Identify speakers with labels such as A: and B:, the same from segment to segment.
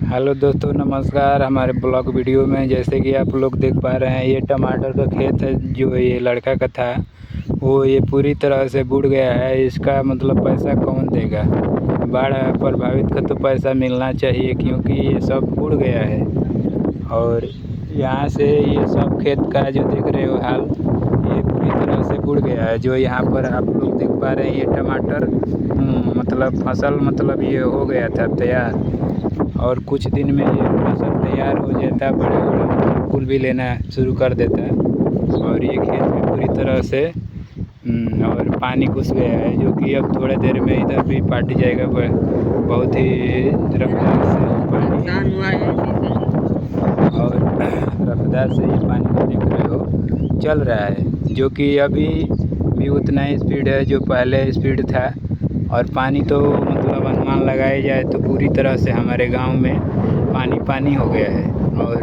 A: Hello दोस्तों, नमस्कार। हमारे ब्लॉग वीडियो में जैसे कि आप लोग देख पा रहे हैं, ये टमाटर का खेत है जो ये लड़का का था। वो ये पूरी तरह से बुड़ गया है। इसका मतलब पैसा कौन देगा? बाढ़ प्रभावित का तो पैसा मिलना चाहिए, क्योंकि ये सब बुड़ गया है। और यहाँ से ये सब खेत का जो देख रहे हो हाल, ये पूरी तरह से बुड़ गया है। जो यहाँ पर आप लोग देख पा रहे हैं, ये टमाटर मतलब फसल मतलब ये हो गया था तैयार, और कुछ दिन में ये फसल तैयार हो जाता, बड़ा बड़ा फूल भी लेना शुरू कर देता है। और ये खेत भी पूरी तरह से और पानी घुस गया है, जो कि अब थोड़ा देर में इधर भी पाट जाएगा। बहुत ही रफ्तार से पानी और रफ्तार से ये पानी को देख रहे हो चल रहा है, जो कि अभी भी उतना ही स्पीड है जो पहले स्पीड था। और पानी तो मतलब अनुमान लगाया जाए तो पूरी तरह से हमारे गांव में पानी पानी हो गया है। और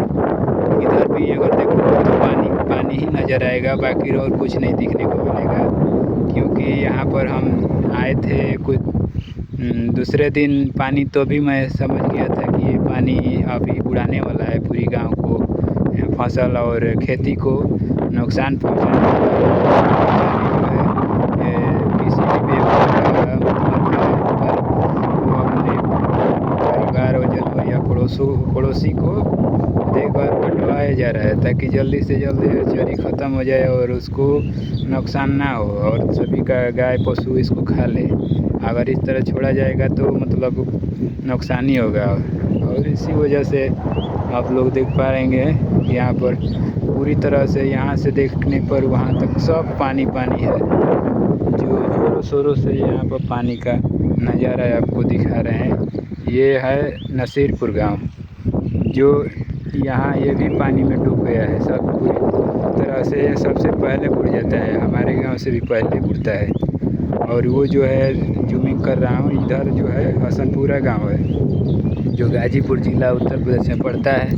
A: इधर भी अगर देखो तो पानी पानी ही नज़र आएगा, बाकी और कुछ नहीं दिखने को मिलेगा। क्योंकि यहाँ पर हम आए थे कुछ दूसरे दिन पानी, तो भी मैं समझ गया था कि ये पानी अभी उड़ाने वाला है, पूरी गांव को, फसल और खेती को नुकसान पहुँचाने वाला है। किसी भी व्यक्ति का मतलब है, वो अपने परिवार वजन या पड़ोसी को देकर कटवाया जा रहा है, ताकि जल्दी से जल्दी चरी ख़त्म हो जाए और उसको नुकसान ना हो और सभी का गाय पशु इसको खा ले। अगर इस तरह छोड़ा जाएगा तो मतलब नुकसान ही होगा। और इसी वजह से आप लोग देख पाएंगे यहाँ पर पूरी तरह से, यहाँ से देखने पर वहाँ तक सब पानी पानी है। जो ज़ोरों शोरों से यहाँ पर पानी का नज़ारा आपको दिखा रहे हैं। ये है नसीरपुर गांव, जो यहाँ ये भी पानी में डूब गया है। सब पूरी तरह से सबसे पहले बुड़ जाता है, हमारे गांव से भी पहले बुड़ता है। और वो जो है जूमिंग कर रहा हूँ, इधर जो है हसनपुरा गांव है, जो गाजीपुर ज़िला उत्तर प्रदेश में पड़ता है।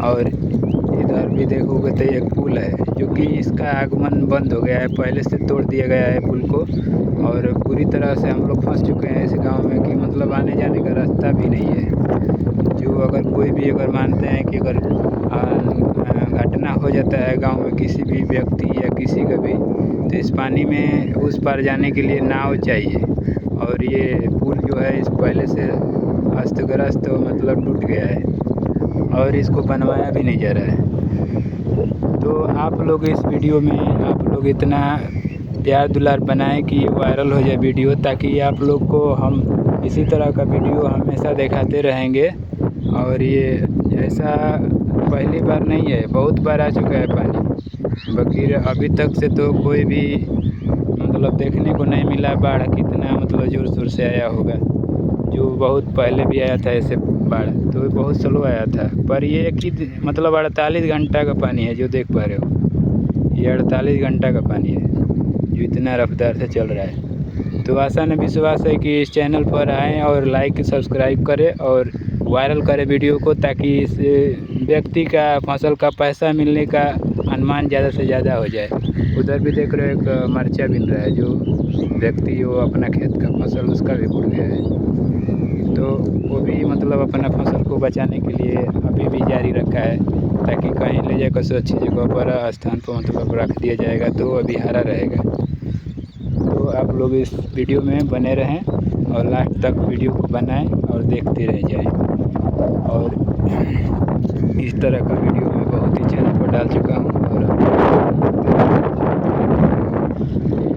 A: और इधर भी देखोगे तो एक पुल है, जो कि इसका आगमन बंद हो गया है, पहले से तोड़ दिया गया है पुल को। और पूरी तरह से हम लोग फंस चुके हैं इस गांव में, कि मतलब आने जाने का रास्ता भी नहीं है। जो अगर कोई भी अगर मानते हैं कि अगर घटना हो जाता है गांव में किसी भी व्यक्ति या किसी का भी, तो इस पानी में उस पार जाने के लिए नाव चाहिए। और ये पुल जो है इस पहले से अस्त-व्यस्त मतलब टूट गया है, और इसको बनवाया भी नहीं जा रहा है। तो आप लोग इस वीडियो में आप लोग इतना प्यार दुलार बनाएं कि वायरल हो जाए वीडियो, ताकि आप लोग को हम इसी तरह का वीडियो हमेशा दिखाते रहेंगे। और ये ऐसा पहली बार नहीं है, बहुत बार आ चुका है पानी। बाकी अभी तक से तो कोई भी मतलब देखने को नहीं मिला बाढ़ कितना मतलब ज़ोर शोर से आया होगा। जो बहुत पहले भी आया था ऐसे बाढ़, तो बहुत स्लो आया था। पर ये एक ही मतलब 48 घंटा का पानी है, जो देख पा रहे हो, ये 48 घंटा का पानी है जो इतना रफ्तार से चल रहा है। तो आशा न विश्वास है कि इस चैनल पर आएँ और लाइक सब्सक्राइब करें और वायरल करें वीडियो को, ताकि इस व्यक्ति का फसल का पैसा मिलने का अनुमान ज़्यादा से ज़्यादा हो जाए। उधर भी देख रहे हो एक मरचा बिन रहा है, जो व्यक्ति वो अपना खेत का फसल उसका भी बुड़ गया है। तो वो भी मतलब अपना फसल को बचाने के लिए अभी भी जारी रखा है, ताकि कहीं ले जाकर सुरक्षित जगह पर स्थान पर मतलब रख दिया जाएगा, तो अभी हरा रहेगा। तो आप लोग इस वीडियो में बने रहें और लास्ट तक वीडियो को बनाएं और देखते रह जाएं। और इस तरह का वीडियो मैं बहुत ही चैनल पर डाल चुका हूँ। और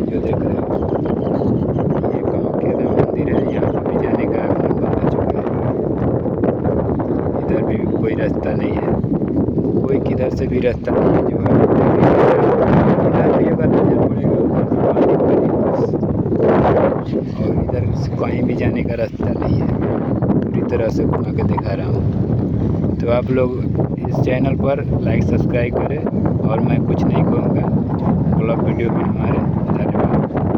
A: जो देख रहे हो, ये कामाख्या मंदिर है, यहाँ पर भी जाने का बंद हो चुका है। इधर भी कोई रास्ता नहीं है, कोई किधर से भी रास्ता नहीं है। जो है इधर भी अगर नजर पड़ेगा उधर भी पानी पानी बस, और इधर कहीं भी जाने का रास्ता नहीं है। पूरी तरह से घुमा के दिखा रहा हूँ। तो आप लोग इस चैनल पर लाइक सब्सक्राइब करें। और मैं कुछ नहीं कहूँगा, ब्लॉग वीडियो में हमारे